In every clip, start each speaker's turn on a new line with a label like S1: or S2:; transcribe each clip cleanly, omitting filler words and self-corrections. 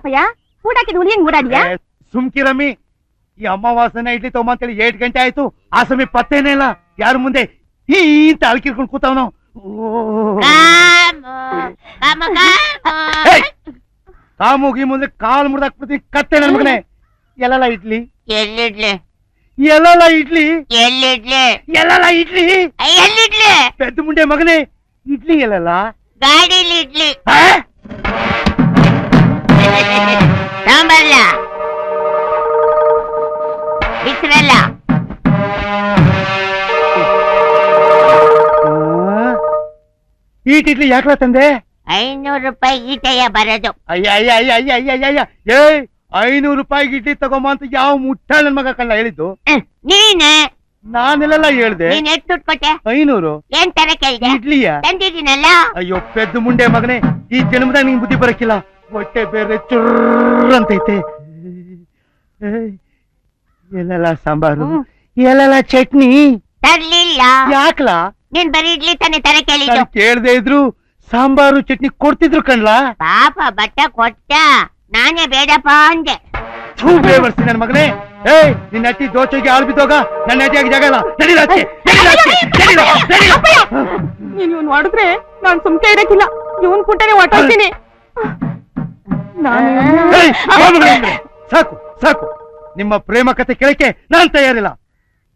S1: ಏನಪ್ಪಯ್ಯ ಊಟಕ್ಕೆ ಹುಲಿಯಂಗ್ ಓಡಾಡಿಯಾ?
S2: ಸುಮ್ಕಿರಮ್ಮಿ, ಈ ಅಮಾವಾಸ್ಯನ ಇಡ್ಲಿ ತಗೊಂಬ ಅಂತೇಳಿ 8 ಗಂಟೆ ಆಯ್ತು, ಆ ಸಮಯ ಪತ್ತೇನೇ ಇಲ್ಲ. ಯಾರ ಮುಂದೆ ಈ ಅಂತ ಅಳ್ಕಿರ್ಕೊಂಡು ಕೂತವನು. ಕಾಮುಗಿ ಮುಂದೆ ಕಾಲ್ ಮುರ್ದಾಕ್ಬಿಡ್ತೀನಿ ಕತ್ತೆ ನನ್ ಮಗನೇ. ಎಲ್ಲಲ್ಲ ಇಡ್ಲಿ
S3: ಎಲ್ಲಿಡ್ಲಿ?
S2: ಎಲ್ಲಲ್ಲ ಇಡ್ಲಿ
S3: ಎಲ್ಲಿಡ್ಲಿ?
S2: ಎಲ್ಲಲ್ಲ ಇಡ್ಲಿ
S3: ಎಲ್ಲಿಡ್ಲಿ?
S2: ಪೆದ್ದ ಮುಂಡೆ ಮಗನೇ, ಇಡ್ಲಿ ಎಲ್ಲಲ್ಲ
S3: ಗಾಡಿಲಿ ಇಡ್ಲಿ. ಸಾಂಬಾರ್ಲ ಬಿಸ್ರಲ್ಲ.
S2: ಈಟ್ ಇಡ್ಲಿ ಯಾಕಲ ತಂದೆ?
S3: 500 ರೂಪಾಯಿ ಈಟಯ್ಯ ಬರೋದು.
S2: ಅಯ್ಯ ಅಯ್ಯ ಅಯ್ಯ ಅಯ್ಯ ಅಯ್ಯ ಅಯ್ಯ ಅಯ್ಯ ಏ 500 ರೂಪಾಯಿ ಇಡ್ಲಿ ತಗೊಂಬ ಅಂತ ಯಾವ ಮುಟ್ಟಾಳ ನನ್ ಮಗ ಕಳ್ಳ ಹೇಳಿದ್ದು?
S3: ನೀನೆ
S2: ನಾನೆಲ್ಲ ಹೇಳ್ದೆ.
S3: ನೀನ್ ಎಷ್ಟು ದುಡ್ಡು ಕೊಟ್ಟೆ?
S2: 500.
S3: ಏನ್ ತರ ಕೇಳಿದೆ?
S2: ಇಡ್ಲಿಯ
S3: ತಂದಿದ್ದೀನಲ್ಲ.
S2: ಅಯ್ಯೋ ಪೆದ್ದು ಮುಂಡೆ ಮಗನೇ, ಈ ಜನ್ಮದಾಗ ನಿಂಗೆ ಬುದ್ಧಿ ಬರಕ್ಕಿಲ್ಲ. ಹೊಟ್ಟೆ ಬೇರೆ ಚುರ್ರ್ ಅಂತೈತೆ. ಎಲ್ಲೆಲ್ಲ ಸಾಂಬಾರು, ಎಲ್ಲೆಲ್ಲ ಚಟ್ನಿ
S3: ತರ್ಲಿಲ್ಲ.
S2: ಯಾಕಲಾ?
S3: ನೀನ್ ಬರೀ ಇಡ್ಲಿ ತಾನೆ ತರ ಕೇಳಿದ್ದು.
S2: ಕೇಳ್ದೆ ಇದ್ರು ಸಾಂಬಾರು ಚಟ್ನಿ ಕೊಡ್ತಿದ್ರು ಕಣ್ಲಾ.
S3: ಪಾಪ ಬಟ್ಟ ಕೊಟ್ಟ, ನಾನೇ ಬೇಡಪ್ಪ ಅಂದೆ.
S2: ಬರ್ತೀನಿ ನನ್ ಮಗನೇ. ನಿನ್ನ ಅಟ್ಟಿ ದೋಚೆಗೆ ಆಳ್ ಬಿದ್ದೋಗ, ನನ್ನ ಅಟ್ಟಿಯಾಗಿ ಜಾಗ ಇಲ್ಲ.
S1: ನೀನ್ ಇವ್ನ್ ಹೊಡೆದ್ರೆ ನಾನ್ ಸುಮ್ಕೆ ಇರಕ್ಕಿಲ್ಲ. ಇವನ್ ಕುಟ್ಟನೆ ಹೊಟ್ಟೋಗ್ತೀನಿ.
S2: ಸಾಕು ಸಾಕು, ನಿಮ್ಮ ಪ್ರೇಮ ಕತೆ ಕೇಳಕ್ಕೆ ನಾನ್ ತಯಾರಿಲ್ಲ.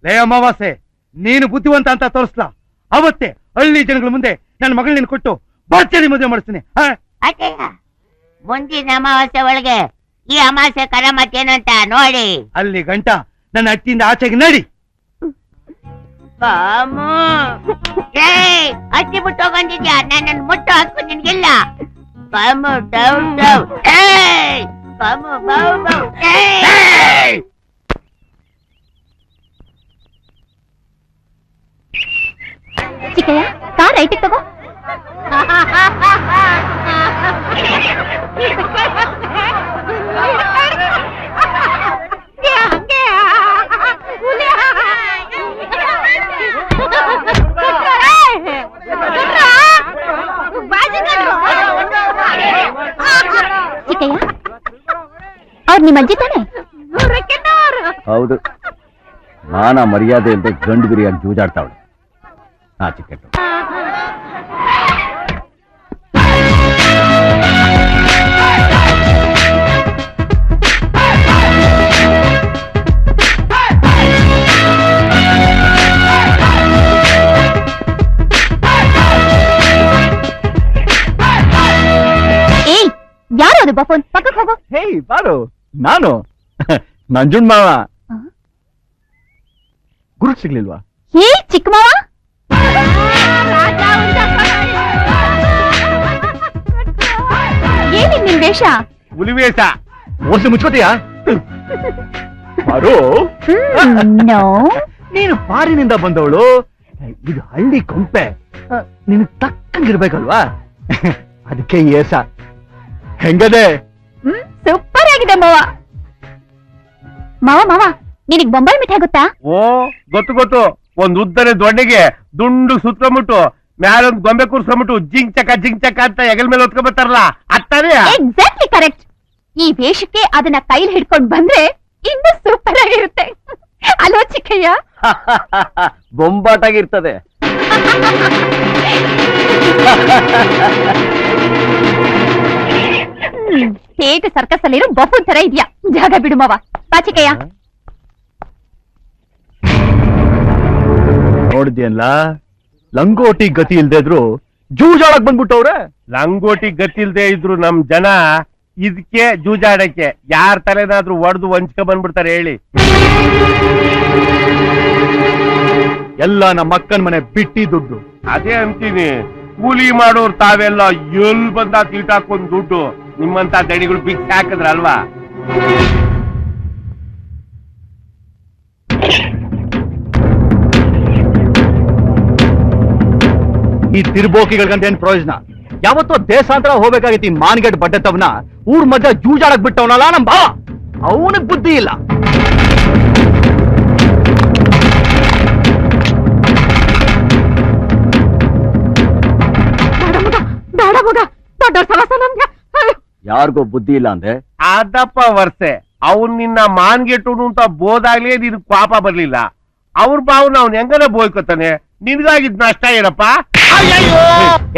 S2: ಲೇ ಅಮಾವಾಸ್ಯೆ, ನೀನು ಬುದ್ಧಿವಂತ ಅಂತ ತೋರಿಸ್ಲಾ? ಅವತ್ತೇ ಹಳ್ಳಿ ಜನಗಳ ಮುಂದೆ ನನ್ನ ಮಗಳನ್ನ ಕೊಟ್ಟು ಭರ್ಜರಿ ಮದುವೆ ಮಾಡಿಸ್ತೀನಿ.
S3: ಅಯ್ಯ, ಮುಂದಿನ ಅಮಾವಾಸ್ಯೆ ಒಳಗೆ ಈ ಅಮಾವಾಸ್ಯೆ ಕರಮತ್ತೇನಂತ ನೋಡಿ.
S2: ಅಲ್ಲಿ ಗಂಟ ನನ್ನ ಅಟ್ಟಿಯಿಂದ ಆಚೆಗೆ ನಡಿ.
S3: ಅಕ್ಕಿ ಬಿಟ್ಟು ಹೋಗಂದಿದ್ಯಾ? ನನ್ನ ಮುಟ್ಟು ಹಾಕು ನಿನ್ಗಿಲ್ಲ. ಕಾಮು ಡೌ ಡೌ. ಕಾಮು ಬೌ ಬೌ.
S1: ಚಿಕ್ಕಯ್ಯ, ಕಾರ್ ರೈಟಿಗೆ ತಗೋ. ಚಿಕ್ಕಯ್ಯ, ಅವ್ರು ನಿಮ್ಮ ಅಜ್ಜಿ ತಾನೆ?
S4: ಹೌದು, ಮಾನ ಮರ್ಯಾದೆ ಇಲ್ಲದೆ ಗಂಡು ಬಿರಿಯಾಗಿ ಜೂಜಾಡ್ತಾವಳೆ. ಚಿಕ್ಕಟ್ಟು
S1: ಯಾರು ಅದು ಬಫೋನ್? ಪಕ್ಕಕ್ಕೆ ಹೋಗೋ.
S4: ಹೇ ಬಾರು, ನಾನು ನಂಜುಂಡ್ ಮಾವ. ಗುರು ಸಿಗ್ಲಿಲ್ವಾ?
S1: ಹೇ ಚಿಕ್ಕ ಮಾವ, ಏನಿದ್ ನಿನ್ ವೇಷ?
S2: ಹುಲಿವೇಷ.
S4: ಓಸಿ ಮುಚ್ಕೋತೀಯಾ? ಬಾರು,
S1: ನೋ,
S4: ನೀನು ಪಾರಿನಿಂದ ಬಂದವಳು. ಇದು ಹಳ್ಳಿ ಕೊಂಪೆ, ನಿನ್ ತಕ್ಕಂಗಿರ್ಬೇಕಲ್ವಾ? ಅದಕ್ಕೆ ಏಸ. ಹೆಂಗದೆ?
S1: ಸೂಪರ್ ಆಗಿದೆ ಮಾವ. ಮಾವ ಮಾವ, ನಿನಗ್ ಬೊಂಬಾಯಿ ಮಿಠಾಯಿ ಗೊತ್ತಾ?
S2: ಓ ಗೊತ್ತು ಗೊತ್ತು. ಒಂದ್ ಉದ್ದನೆ ದೊಡ್ಡಗೆ ದುಂಡು ಸುತ್ತಬಿಟ್ಟು ಮ್ಯಾಲೊಂದ್ ಗೊಂಬೆ ಕೂರ್ಸ್ಕೊಂಡ್ಬಿಟ್ಟು ಜಿಂಗ್ ಚಕ ಅಂತ ಹೆಗಲ್ ಮೇಲೆ ಹೊತ್ಕೊಂಡ್ಬರ್ತಾರಲ್ಲ, ಅತ್ತಾನೆ.
S1: Exactly correct. ಈ ವೇಷಕ್ಕೆ ಅದನ್ನ ಕೈಲಿ ಹಿಡ್ಕೊಂಡ್ ಬಂದ್ರೆ ಇನ್ನು ಸೂಪರ್ ಆಗಿರುತ್ತೆ ಅಲೋ ಚಿಕ್ಕಯ್ಯ?
S4: ಬೊಂಬಾಟಾಗಿರ್ತದೆ.
S1: ಹೇಟ್ ಸರ್ಕಸ್ ಅಲ್ಲಿರೋ ಬಫೂನ್ ತರ ಇದೆಯಾ? ಜಾಗ ಬಿಡು ಮಾವ. ಬಾ ಚಿಕ್ಕಯ್ಯ.
S4: ನೋಡಿದ್ಯಲ್ಲ, ಲಂಗೋಟಿ ಗತಿ ಇಲ್ದೇ ಇದ್ರು ಜೂಜಾಡಕ್ ಬಂದ್ಬಿಟ್ಟವ್ರೆ.
S2: ಲಂಗೋಟಿ ಗತಿಲ್ದೆ ಇದ್ರು ನಮ್ ಜನ ಇದಕ್ಕೆ ಜೂಜಾಡಕ್ಕೆ ಯಾರ್ ತಲೆನಾದ್ರೂ ಒಡೆದು ವಂಚಕ ಬಂದ್ಬಿಡ್ತಾರೆ ಹೇಳಿ.
S4: ಎಲ್ಲ ನಮ್ಮ ಅಕ್ಕನ ಮನೆ ಬಿಟ್ಟಿ ದುಡ್ಡು.
S2: ಅದೇ ಅಂತೀನಿ, ಕೂಲಿ ಮಾಡೋರು ತಾವೆಲ್ಲ ಎಲ್ ಬಂದ ತೀಟ ಹಾಕೊಂಡ್ ದುಡ್ಡು ನಿಮ್ಮಂತ ದಣಿಗಳು ಬಿಕ್ಸ್ ಹಾಕಿದ್ರಲ್ವಾ?
S4: ಈ ತಿರ್ಬೋಕಿಗಳ್ಗಂತ ಏನ್ ಪ್ರಯೋಜನ? ಯಾವತ್ತೋ ದೇಶಾಂತರ ಹೋಗ್ಬೇಕಾಗಿತ್ತು ಈ ಮಾನ್ಗಡ್ ಬಡ್ಡೆ ತವನ ಊರ್ ಮಧ್ಯ ಜೂಜಾಡಕ್ ಬಿಟ್ಟವನಲ್ಲ ನಮ್ ಭಾವ. ಅವನಿಗೆ ಬುದ್ಧಿ ಇಲ್ಲ. ಯಾರಿಗೋ ಬುದ್ಧಿ ಇಲ್ಲ ಅಂದೆ.
S5: ಅದಪ್ಪ ವರ್ಷೆ ಅವ್ನ್ ನಿನ್ನ ಮಾನ್ಗೆಟ್ಟುನು ಅಂತ ಬೋದಾಗ್ಲೇ ನಿನ್ ಪಾಪ ಬರ್ಲಿಲ್ಲ. ಅವ್ರ ಬಾವ್ನ ಅವ್ನ್ ಹೆಂಗನ ಬೋಯ್ಕೋತಾನೆ. ನಿನ್ಗಾಗಿದ್ ನಷ್ಟ ಏನಪ್ಪ? ಅಯ್ಯಯ್ಯೋ!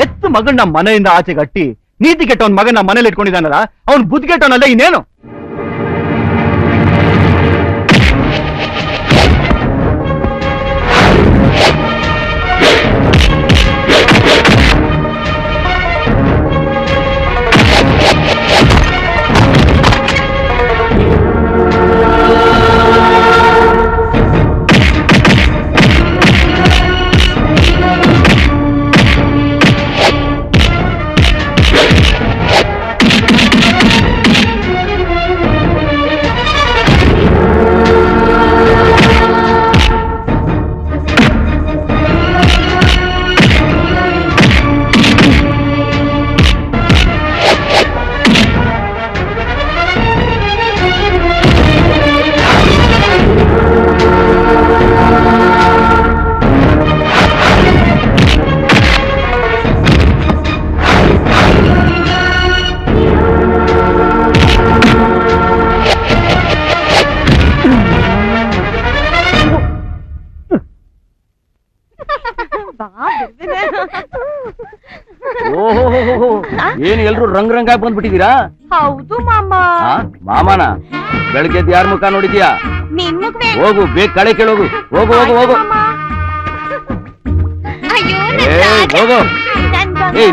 S4: ಎತ್ತು ಮಗನ್ನ ಮನೆಯಿಂದ ಆಚೆ ಕಟ್ಟಿ ನೀತಿ ಕೆಟ್ಟವನ್ ಮಗನ ಮನೇಲಿ ಇಟ್ಕೊಂಡಿದ್ದಾನಲ್ಲ, ಅವ್ನ್ ಬುದ್ಧಿ ಕೆಟ್ಟವನಲ್ಲ ಇನ್ನೇನು. ಏನ್ ಎಲ್ರು ರಂಗ್ ರಂಗಾಗಿ ಬಂದ್ಬಿಟ್ಟಿದೀರಾ?
S1: ಹೌದು ಮಾಮ.
S4: ಮಾಮನ ಬೆಳಗ್ಗೆದ್ದು ಯಾರ ಮುಖ ನೋಡಿದ್ಯಾ?
S1: ನಿನ್ ಮುಖವೇ.
S4: ಹೋಗು ಬೇಗ ಕಳೆ ಕೇಳೋಗು. ಹೋಗು ಹೋಗು ಹೋಗು.
S1: ಅಯ್ಯೋ
S4: ಹೋಗು.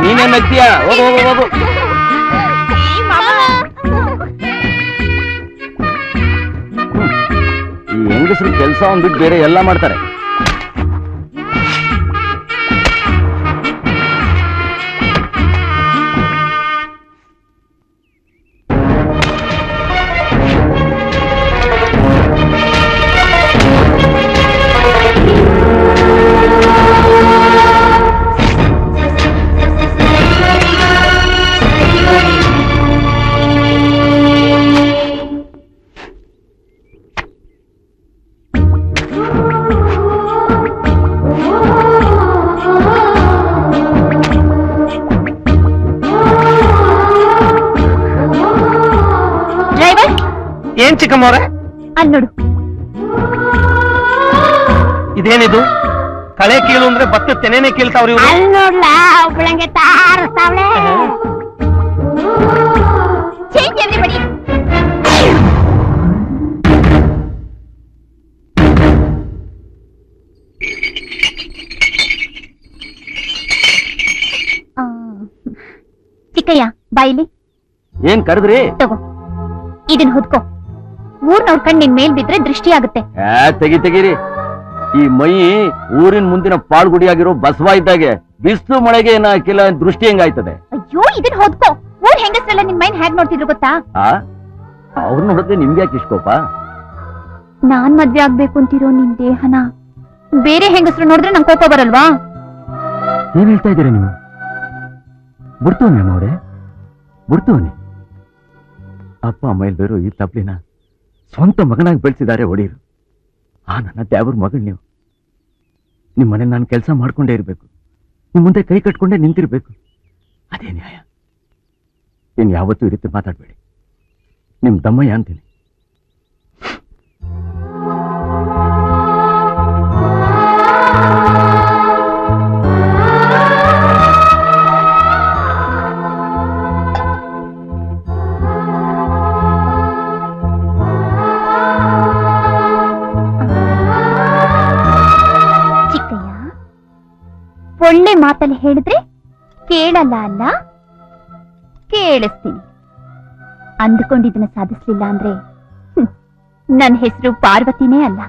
S4: ನೀನೇನ್ ನಗ್ತೀಯಾ? ಹೋಗು ಹೋಗು ಹೋಗು. ಈ ಹೆಂಗಸರು ಕೆಲಸ ಒಂದ್ಬಿಟ್ಟು ಬೇರೆ ಎಲ್ಲ ಮಾಡ್ತಾರೆ.
S5: ಏನ್ ಚಿಕ್ಕಮ್ಮವ್ರೆ?
S1: ಅಲ್ಲಿ ನೋಡು.
S5: ಇದೇನಿದು? ಕಳೆ ಕೀಳು ಅಂದ್ರೆ ಭತ್ತ ತೆನೆನೆ ಕೀಳ್ತಾವ್ರಿ ಇವ್ರು.
S3: ಅಲ್ಲಿ ನೋಡ್ಲಾ ಒಬ್ಬಳಂಗೆ ತಾರಸ್ತಾವ್ಳೆ.
S1: Change everybody. ಚಿಕ್ಕಯ್ಯ ಬಾಯಿಲಿ.
S4: ಏನ್ ಕರೆದ್ರಿ?
S1: ತಗೋ ಇದನ್ ಹೊದ್ಕೋ. ಊರ್ನವ್ರ ಕಣ್ ನಿನ್ ಮೇಲ್ ಬಿದ್ರೆ ದೃಷ್ಟಿ ಆಗುತ್ತೆ.
S4: ತೆಗಿರಿ. ಈ ಮೈ ಊರಿನ ಮುಂದಿನ ಪಾಳ್ಗುಡಿಯಾಗಿರೋ ಬಸವ ಇದ್ದಾಗೆ ಬಿಸ್ಲು ಮಳೆಗೆ ಏನಾಕಿಲ್ಲ ದೃಷ್ಟಿ ಹೆಂಗಾಯ್ತದೆ?
S1: ಅಯ್ಯೋ ಇದನ್ ಹೊದ್ಕೋ. ಊರ್ ಹೆಂಗಸ್ರೆಲ್ಲ ನಿನ್ ಮೈನ್ ಹೇಗ್ ನೋಡ್ತಿದ್ರು ಗೊತ್ತಾ?
S4: ಅವ್ರು ನೋಡಿದ್ರೆ ನಿಮ್ಗೆ ಯಾಕೆ ಇಷ್ಕೋಪ?
S1: ನಾನ್ ಮದ್ವೆ ಆಗ್ಬೇಕು ಅಂತಿರೋ ನಿನ್ ದೇಹನ ಬೇರೆ ಹೆಂಗಸ್ರು ನೋಡಿದ್ರೆ ನಂಗೆ ಕೋಪ ಬರಲ್ವಾ?
S4: ಏನ್ ಹೇಳ್ತಾ ಇದ್ದೀರಾ ನೀವು? ಬಿಡ್ತವನಿ ಅಮ್ಮವ್ರೆ, ಬಿಡ್ತವನಿ. ಅಪ್ಪ ಅಮ್ಮ ಇಲ್ದಿರೋ ಈ ತಪ್ಲಿನ ಸ್ವಂತ ಮಗನಾಗಿ ಬೆಳೆಸಿದ್ದಾರೆ ಒಡೀರು. ನನ್ನ ದ್ಯಾವ್ರ ಮಗಳು ನೀವು. ನಿಮ್ ಮನೇಲಿ ನಾನು ಕೆಲಸ ಮಾಡ್ಕೊಂಡೇ ಇರ್ಬೇಕು, ನಿಮ್ ಮುಂದೆ ಕೈ ಕಟ್ಕೊಂಡೇ ನಿಂತಿರ್ಬೇಕು. ಅದೇ ನ್ಯಾಯ. ಇನ್ ಯಾವತ್ತೂ ಈ ರೀತಿ ಮಾತಾಡ್ಬೇಡಿ. ನಿಮ್ ದಮ್ಮಯ್ಯ ಅಂತೀನಿ.
S1: ಒಳ್ಳೆ ಮಾತಲ್ಲಿ ಹೇಳಿದ್ರೆ ಕೇಳಲ್ಲ ಅಲ್ಲ, ಕೇಳಿಸ್ತೀನಿ. ಅಂದುಕೊಂಡಿದ್ದನ್ನ ಸಾಧಿಸ್ಲಿಲ್ಲ ಅಂದ್ರೆ ನನ್ನ ಹೆಸರು ಪಾರ್ವತಿನೇ ಅಲ್ಲ.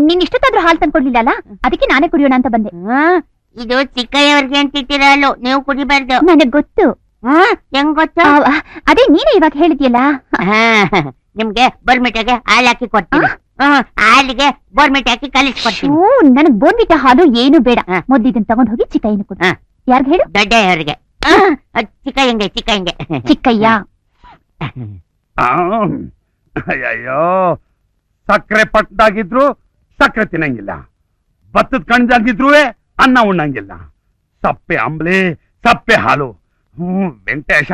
S1: ನಿನ್ ಇಷ್ಟೊತ್ತಾದ್ರೂ ಹಾಲು ತಂದ್ಕೊಡ್ಲಿಲ್ಲ ಅಲ್ಲ, ಅದಕ್ಕೆ ನಾನೇ ಕುಡಿಯೋಣ ಅಂತ ಬಂದೆ.
S3: ಇದು ಚಿಕ್ಕಯ್ಯವ್ರಿಗೆ ಅಂತಿಟ್ಟಿರ ಅಲ್ಲೋ, ನೀವು ಕುಡಿಬಾರ್ದು.
S1: ನನಗ್ ಗೊತ್ತು.
S3: ಹೆಂಗ್ ಗೊತ್ತು?
S1: ಅದೇ ನೀನೇ ಇವಾಗ ಹೇಳಿದ್ಯಲ್ಲ.
S3: ನಿಮ್ಗೆ ಬೋರ್ಮಿಟಾಗೆ ಹಾಲು ಹಾಕಿ ಕೊಡ್ತೀನಿ. ಹಾಲಿಗೆ ಬೋರ್ಮಿಟ್ ಹಾಕಿ ಕಲಿಸ್ಕೊಡ್ತೀನಿ.
S1: ನನಗ್ ಬೋರ್ಮಿಟ ಹಾಲು ಏನು ಬೇಡ. ಮೊದ್ಲಿದನ್ ತಗೊಂಡ್ ಹೋಗಿ ಚಿಕ್ಕಯ್ಯನ ಕೊಡು. ಯಾರ್ಗ ಹೇಳು?
S3: ದೊಡ್ಡಯ್ಯವ್ರಿಗೆ. ಚಿಕ್ಕಯ್ಯಂಗೆ
S1: ಚಿಕ್ಕಯ್ಯ.
S2: ಅಯ್ಯೋ, ಸಕ್ಕರೆ ಪಟ್ಟದಾಗಿದ್ರು ಸಕ್ಕರೆ ತಿನ್ನಂಗಿಲ್ಲ, ಭತ್ತದ ಕಣ್ದಾಗಿದ್ರು ಅನ್ನ ಉಣ್ಣಂಗಿಲ್ಲ. ಸಪ್ಪೆ ಅಂಬ್ಲಿ ಸಪ್ಪೆ ಹಾಲು. ವೆಂಕಟೇಶ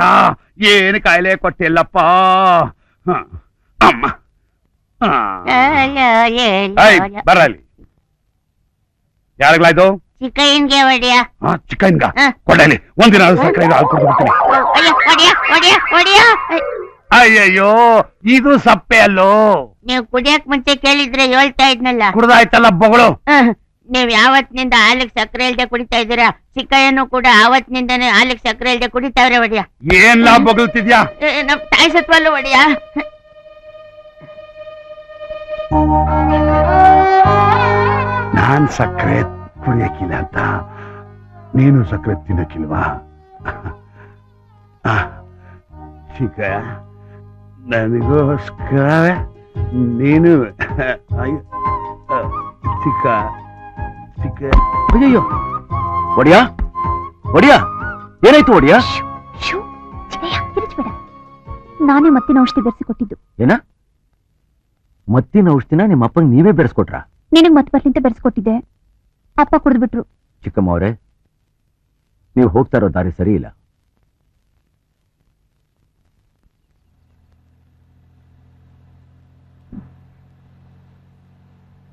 S2: ಏನು ಕಾಯಿಲೆ ಕೊಟ್ಟಿಲ್ಲಪ್ಪ. ಅಮ್ಮ ಬರಲಿ. ಯಾರಿಗ್ಲಾಯ್ತು?
S3: ಚಿಕನ್ಗೆ ಹೊಡಿಯ.
S2: ಚಿಕನ್ಗ ಕೊಡಲಿ. ಒಂದಿನ ಸಕ್ಕರೆ ಹಾಲು ಕುಡಿದು ಬಿಡ್ತೀನಿ. ಅಯ್ಯಯ್ಯೋ, ಇದು ಸಪ್ಪೆ ಅಲ್ಲೋ.
S3: ನೀವು ಕುಡಿಯಕ್ ಮುಂಚೆ ಕೇಳಿದ್ರೆ ಹೇಳ್ತಾ ಇದ್ನಲ್ಲ.
S2: ಕುಡ್ದಾಯ್ತಲ್ಲ ಬೊಗಳು.
S3: ನೀವ್ ಯಾವತ್ತಿನಿಂದ ಹಾಲಿಗೆ ಸಕ್ಕರೆ ಇಲ್ದೆ ಕುಡಿತಾ ಇದ್ದೀರಾ? ಚಿಕ್ಕಯ್ಯನು ಕೂಡ ಆವತ್ತಿನಿಂದಾನೆ ಹಾಲಿಗೆ ಸಕ್ಕರೆ ಇಲ್ದೆ ಕುಡಿತಾವ್ರೆ ಒಡಿಯ.
S2: ಏನ್ ಬೊಗಳ್ತಿದ್ಯಾ?
S3: ನಮ್ ತಾಯಿ ಸತ್ವಲ್ಲು ಒಡಿಯ.
S2: ನಾನ್ ಸಕ್ಕರೆ ಕುಡಿಯಕ್ಕಿಲ್ಲ ಅಂತ ನೀನು ಸಕ್ಕರೆ ತಿನ್ನಕ್ಕಿಲ್ವಾ? ಚಿಕ್ಕ ನನಗೋಸ್ಕರ ನೀನು ಚಿಕ್ಕ ಚಿಕ್ಕ.
S4: ಅಯ್ಯಯ್ಯೋ, ಒಡಿಯಾ ಒಡಿಯಾ, ಏನಾಯ್ತು ಒಡಿಯಾ?
S1: ಕಿರಿಚ್ಬೇಡ, ನಾನೇ ಮತ್ತಿನ ಔಷಧಿ ಬೆರೆಸಿಕೊಟ್ಟಿದ್ದು.
S4: ಏನ? ಮತ್ತಿನ ಔಷಧಿನ ನಿಮ್ಮ ಅಪ್ಪಂಗೆ ನೀವೇ ಬೆರೆಸ್ಕೊಟ್ರ?
S1: ನಿನಗ್ ಮತ್ ಬರ್ಲಿಂತ ಬೆರೆಸ್ಕೊಟ್ಟಿದ್ದೆ, ಅಪ್ಪ ಕುಡಿದ್ಬಿಟ್ರು.
S4: ಚಿಕ್ಕಮ್ಮ ಅವರೇ, ನೀವು ಹೋಗ್ತಾ ಇರೋ ದಾರಿ ಸರಿ ಇಲ್ಲ.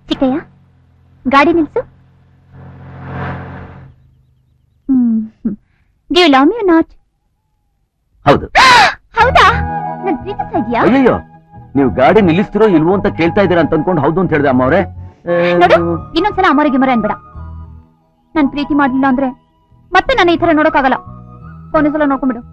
S1: ಚಿಕ್ಕಯ್ಯ, ಗಾಡಿ ನಿಲ್ಸು. Do you love me or not?
S4: ಹೌದು.
S1: ಹೌದಾ? ನನ್ ಪ್ರೀತಿಸ್ತಾ ಇದ್ಯಾ?
S4: ಅಯ್ಯಯ್ಯೋ, ನೀವು ಗಾಡಿ ನಿಲ್ಲಿಸ್ತಿರೋ ಇಲ್ವೋ ಅಂತ ಕೇಳ್ತಾ ಇದ್ದೀರಾ ಅಂತ ಅನ್ಕೊಂಡು ಹೌದು ಅಂತ ಹೇಳಿದೆ ಅಮ್ಮ ಅವರೇ.
S1: ನೋಡು, ಇನ್ನೊಂದ್ಸಲ ಅಮರಿಗೆ ಮರ ಅನ್ಬೇಡ. ನನ್ ಪ್ರೀತಿ ಮಾಡ್ಲಿಲ್ಲ ಅಂದ್ರೆ ಮತ್ತೆ ನಾನು ಈ ತರ ನೋಡೋಕ್ಕಾಗಲ್ಲ. ಕೊನೆಸಲ ನೋಡ್ಕೊಂಡ್ಬಿಡು.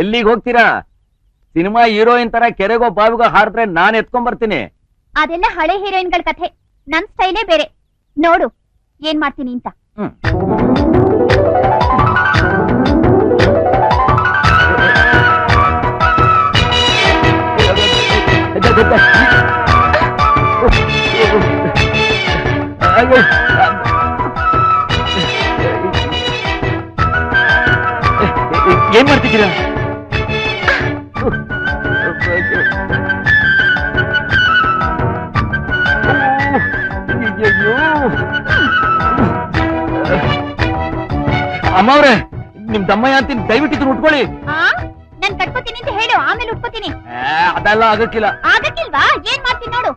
S4: ಎಲ್ಲಿಗೆ ಹೋಗ್ತೀರಾ? ಸಿನಿಮಾ ಹೀರೋಯಿನ್ ತರ ಕೆರೆಗೋ ಬಾವಿಗೋ ಹಾರಿದ್ರೆ ನಾನ್ ಎತ್ಕೊಂಡ್ ಬರ್ತೀನಿ.
S1: ಅದೆಲ್ಲ ಹಳೆ ಹೀರೋಯಿನ್ಗಳ ಕಥೆ. ನನ್ ಸ್ಟೈಲೇ ಬೇರೆ. ನೋಡು ಏನ್ ಮಾಡ್ತೀನಿ ಅಂತ.
S4: ಏನ್ ಮಾಡ್ತಿದ್ದೀರಾ? ಅಮ್ಮ ಅವ್ರೆ, ನಿಮ್ ದಮ್ಮಯ್ಯ ಅಂತೀನಿ, ದಯವಿಟ್ಟು ಇದನ್ನ ಉಟ್ಕೊಳ್ಳಿ.
S1: ನಾನ್ ಕಟ್ಕೋತೀನಿ ಅಂತ ಹೇಳು, ಆಮೇಲೆ ಉಟ್ಕೋತೀನಿ.
S4: ಅದೆಲ್ಲ ಆಗಕ್ಕಿಲ್ಲ.
S1: ಆಗಕ್ಕಿಲ್ವಾ? ಏನ್ ಮಾಡ್ತೀನಿ ನೋಡು.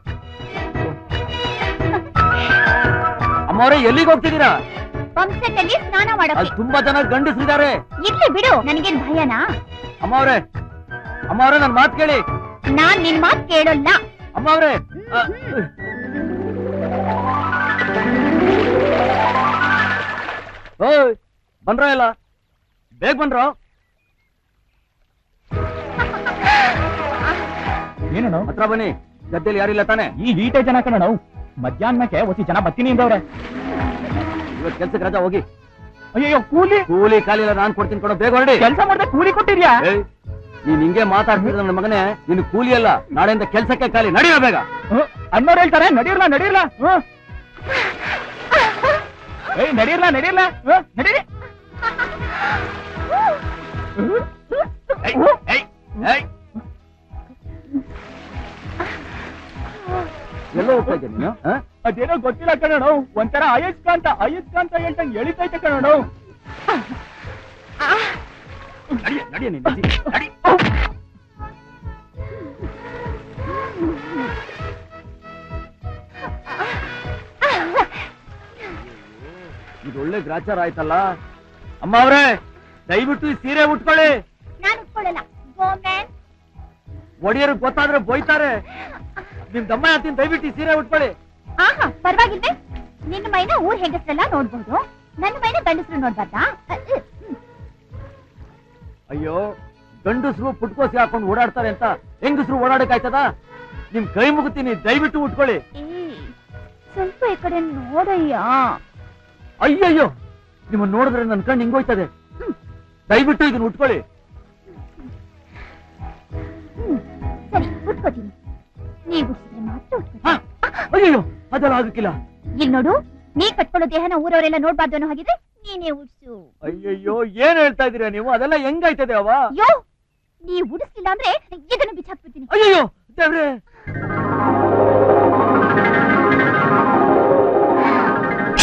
S4: ಅಮ್ಮ ಅವ್ರೆ, ಎಲ್ಲಿಗೆ ಹೋಗ್ತಿದ್ದೀರಾ?
S1: ಪಂಪ್ ಸೆಟ್ ಅಲ್ಲಿ ಸ್ನಾನ ಮಾಡೋಕೆ.
S4: ಅಲ್ಲಿ ತುಂಬಾ ಜನ ಗಂಡಸ್ರಿದ್ದಾರೆ.
S1: ಇರ್ಲಿ ಬಿಡು, ನನಗೇನ್ ಭಯನಾ?
S4: ಅಮ್ಮ ಅವ್ರೆ, ನನ್ ಮಾತ್ ಕೇಳಿ.
S1: ನಾನ್ ನಿನ್ ಮಾತ್ ಕೇಳೋಲ್ಲ.
S4: ಅಮ್ಮ ಅವ್ರೆ, ಓಯ್ ಬಂದ್ರೋ ಇಲ್ಲ? ಬೇಗ ಬಂದ್ರೋ?
S6: ಏನೇನು
S4: ಹತ್ರ ಬನ್ನಿ. ಗದ್ದೆಲಿ ಯಾರಿಲ್ಲ ತಾನೆ?
S6: ಈ ಈಟೆ ಜನ ಕಣ ನಾವು. ಮಧ್ಯಾಹ್ನಕ್ಕೆ ಒಸಿ ಜನ ಬತ್ತೀನಿ ಇಂದವ್ರೆ.
S4: ಇವತ್ತು ಕೆಲ್ಸಕ್ಕೆ ರಜಾ ಹೋಗಿ.
S6: ಅಯ್ಯೋ, ಕೂಲಿ
S4: ಕಾಲಿಲ್ಲ, ನಾನ್ ಕೊಡ್ತೀನಿ ಕೊಡೋ, ಬೇಗ ಹೊರಡಿ.
S6: ಕೆಲಸ ಮಾಡ್ದೆ ಕೂಲಿ ಕೊಟ್ಟಿದ್ಯಾ?
S4: ನೀನ್ ಹಿಂಗೆ ಮಾತಾಡ್ತಿದ್ರೆ ನನ್ನ ಮಗನೇ, ನಿನ್ ಕೂಲಿ ಅಲ್ಲ, ನಾಳೆಯಿಂದ ಕೆಲ್ಸಕ್ಕೆ ಖಾಲಿ. ನಡೀರ ಬೇಗ.
S6: ಅನ್ನೋರು ಹೇಳ್ತಾರೆ ನಡೀರ್ಲಾ ನಡೀರ್ಲಾ. ನಡೀರ್ಲಾ ನಡೀರ್ಲಾ ನಡೀರಿ.
S4: ಎಲ್ಲ ಹೋಗ್ತಾ ಇದ್ದೀನಿ ನೀನು?
S6: ಅದೇನೋ ಗೊತ್ತಿಲ್ಲ ಕಣೋ, ಒಂಥರ ಅಯಸ್ಕಾಂತ ಹೇಳ್ತಂಗೆ ಎಳಿತೈತೆ ಕಣೋ.
S4: ನಡಿಯ ನೀನು. ಇದು ಒಳ್ಳೆ ಗ್ರಾಚಾರ ಆಯ್ತಲ್ಲ. ಅಮ್ಮ ಅವ್ರೆ, ದಯವಿಟ್ಟು ಈ ಸೀರೆ ಉಟ್ಕೊಳ್ಳಿ.
S1: ನಾನು ಉಟ್ಕೊಳ್ಳಲ್ಲ.
S4: ಒಡೆಯರು ಗೊತ್ತಾದ್ರೆ ಬೈತಾರೆ. ನಿಮ್ ದಮ್ಮ ಅಂತೀನಿ, ದಯವಿಟ್ಟು ಈ ಸೀರೆ ಉಟ್ಕೊಳ್ಳಿ.
S1: ಆಹಾ, ಪರವಾಗಿಲ್ವೇ? ನಿನ್ನ ಮೈನ ಊರ್ ಹೆಂಗಸ್ರೆಲ್ಲ ನೋಡ್ಬೋದು, ನನ್ನ ಮೈನ ಗಂಡಸ್ರು ನೋಡ್ಬಾರ್ದಾ?
S4: ಅಯ್ಯೋ, ಗಂಡಸ್ರು ಪುಟ್ಕೋಸಿ ಹಾಕೊಂಡು ಓಡಾಡ್ತಾರೆ ಅಂತ ಹೆಂಗಸ್ರು ಓಡಾಡಕ್ ಆಯ್ತದ? ನಿಮ್ ಕೈ ಮುಗುತ್ತೀನಿ, ದಯವಿಟ್ಟು ಉಟ್ಕೊಳ್ಳಿ.
S1: ಸ್ವಲ್ಪ ಈ ಕಡೆ ನೋಡಯ್ಯ.
S4: ಅಯ್ಯಯ್ಯೋ, ನಿಮ್ಮನ್ನ ನೋಡಿದ್ರೆ ನನ್ ಕಣ್ಣು ಹಿಂಗೋಯ್ತದೆ. ದಯವಿಟ್ಟು ಇದನ್ನ ಉಟ್ಕೊಳ್ಳಿ.
S1: ಸರಿ, ಉಟ್ಕೋತೀನಿ. ನೀವು ಉಟ್ಸಿದ್ರೆ ಮಾತ್ರ ಉಟ್ಕೋತೀನಿ.
S4: ಅಯ್ಯಯ್ಯೋ, ಅದೆಲ್ಲ ಆಗಕ್ಕಿಲ್ಲ.
S1: ಇಲ್ಲಿ ನೋಡು, ನೀ ಕಟ್ಕೊಳ್ಳೋ ದೇಹನ ಊರವರೆಲ್ಲ ನೋಡ್ಬಾರ್ದು ಅನ್ನೋ ಹಾಗಿದ್ರೆ ನೀನೇ ಉಡ್ಸು.
S6: ಅಯ್ಯಯ್ಯೋ ಏನ್ ಹೇಳ್ತಾ ಇದೀರಾ ನೀವು? ಅದೆಲ್ಲ ಹೆಂಗಾಯ್ತದೆ ಅವ?
S1: ಯೋ, ನೀವ್ ಉಡಿಸ್ಲಿಲ್ಲ ಅಂದ್ರೆ ಇದನ್ನು ಬಿಚ್ಚಾಕ್ಬಿಡ್ತೀನಿ.
S6: ಅಯ್ಯಯ್ಯೋ ದೇವ್ರೆ,